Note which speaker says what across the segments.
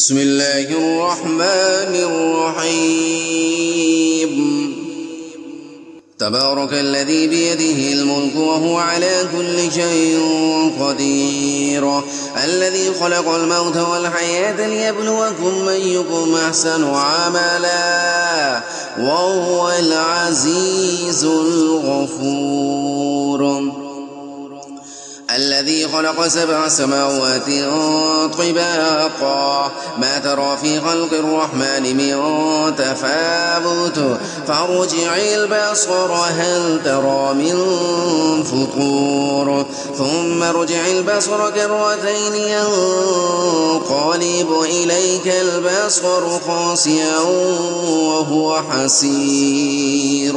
Speaker 1: بسم الله الرحمن الرحيم تبارك الذي بيده الملك وهو على كل شيء قدير الذي خلق الموت والحياة ليبلوكم أيكم أحسن عملا وهو العزيز الغفور الذي خلق 7 سماوات طباقا ما ترى في خلق الرحمن من تفاوت فارجع البصر هل ترى من فطور ثم ارجع البصر كرتين ينقلب إليك البصر خاسئا وهو حسير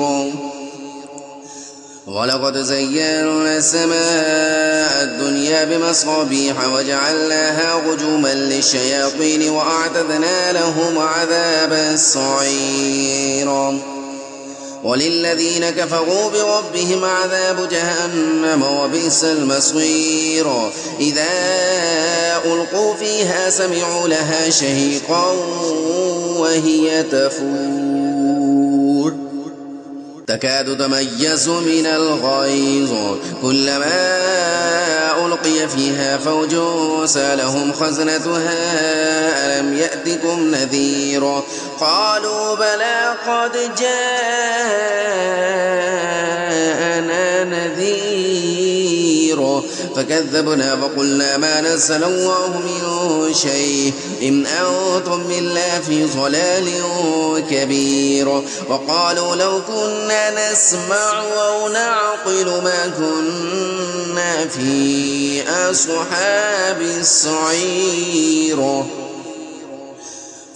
Speaker 1: ولقد زينا السماء الدنيا بمصابيح وجعلناها رجوما للشياطين وأعتدنا لهم عذاب السعير وللذين كفروا بربهم عذاب جهنم وبئس المصير إذا ألقوا فيها سمعوا لها شهيقا وهي تفور تكاد تميز من الغيظ كلما ألقي فيها فوج سألهم خزنتها ألم يأتكم نذير قالوا بلى قد جاءنا نذير فكذبنا وقلنا ما نزل الله من شيء إن أنتم إلا في ضلال كبير وقالوا لو كنا نسمع أو نعقل ما كنا في أصحاب السعير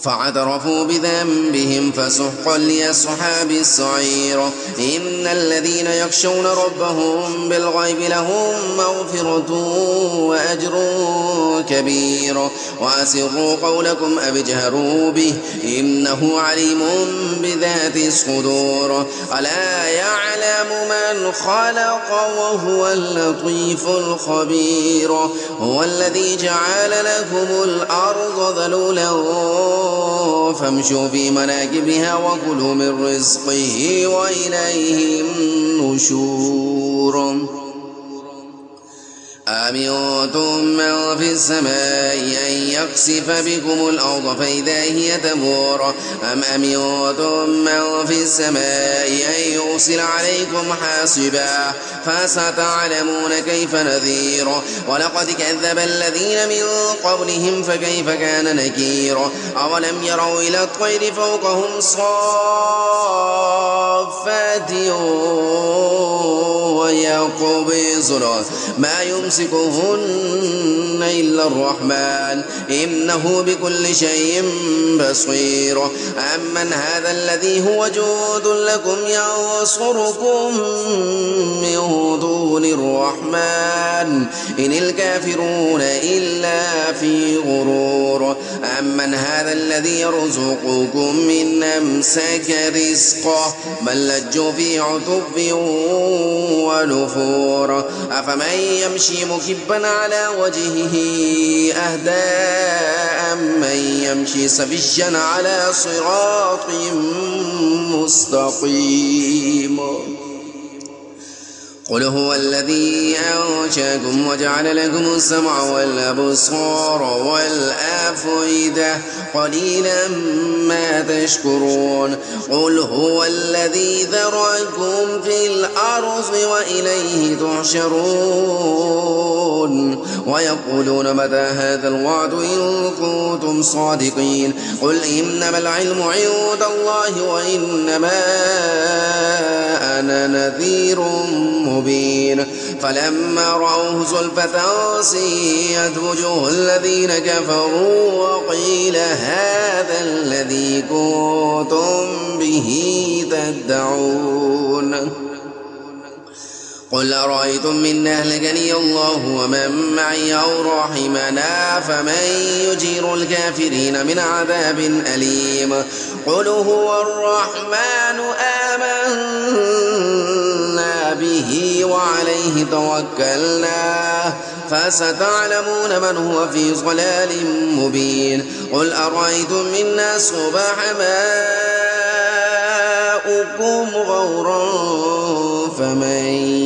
Speaker 1: فاعترفوا بذنبهم فسحقا لأصحاب السعير إن الذين يخشون ربهم بالغيب لهم مغفرة وأجر كبير وأسروا قولكم أو اجهروا به إنه عليم بذات الصدور ألا يعلم من خلق وهو اللطيف الخبير هو الذي جعل لكم الأرض ذلولا فامشوا في مناكبها وكلوا من رزقه وإليه النشور أمنتم من في السماء أن يخسف بكم الأرض فإذا هي تمور أم أمنتم من في السماء أن يرسل عليكم حاصبا فستعلمون كيف نذير ولقد كذب الذين من قبلهم فكيف كان نكير أولم يروا إلى الطير فوقهم صافات ويقبضن ما يمسكهن إلا الرحمن إنه بكل شيء بصير أمن هذا الذي هو جود لكم ينصركم من دون الرحمن إن الكافرون إلا في غرور أمن هذا الذي يرزقكم من أمسك رزقه بل لجوا في عتب ونفور أفمن يمشي مكبا على وجهه أهدى أمن يمشي سويا على صراط مستقيم قل هو الذي أنشأكم وجعل لكم السمع والأبصار والأفئدة قليلا ما تشكرون قل هو الذي ذرأكم في الأرض وإليه تحشرون ويقولون متى هذا الوعد إن كنتم صادقين قل إنما العلم عند الله وإنما أنا نذير مبين فلما رأوه زلفة سيئت وجوه الذين كفروا وقيل هذا الذي كنتم به تدعون قل أرأيتم من أهلكني الله ومن معي أو رحمنا فمن يجير الكافرين من عذاب أليم قل هو الرحمن آمنا به وعليه توكلنا فستعلمون من هو في ضلال مبين قل أرأيتم إن أصبح ماؤكم غورا فمن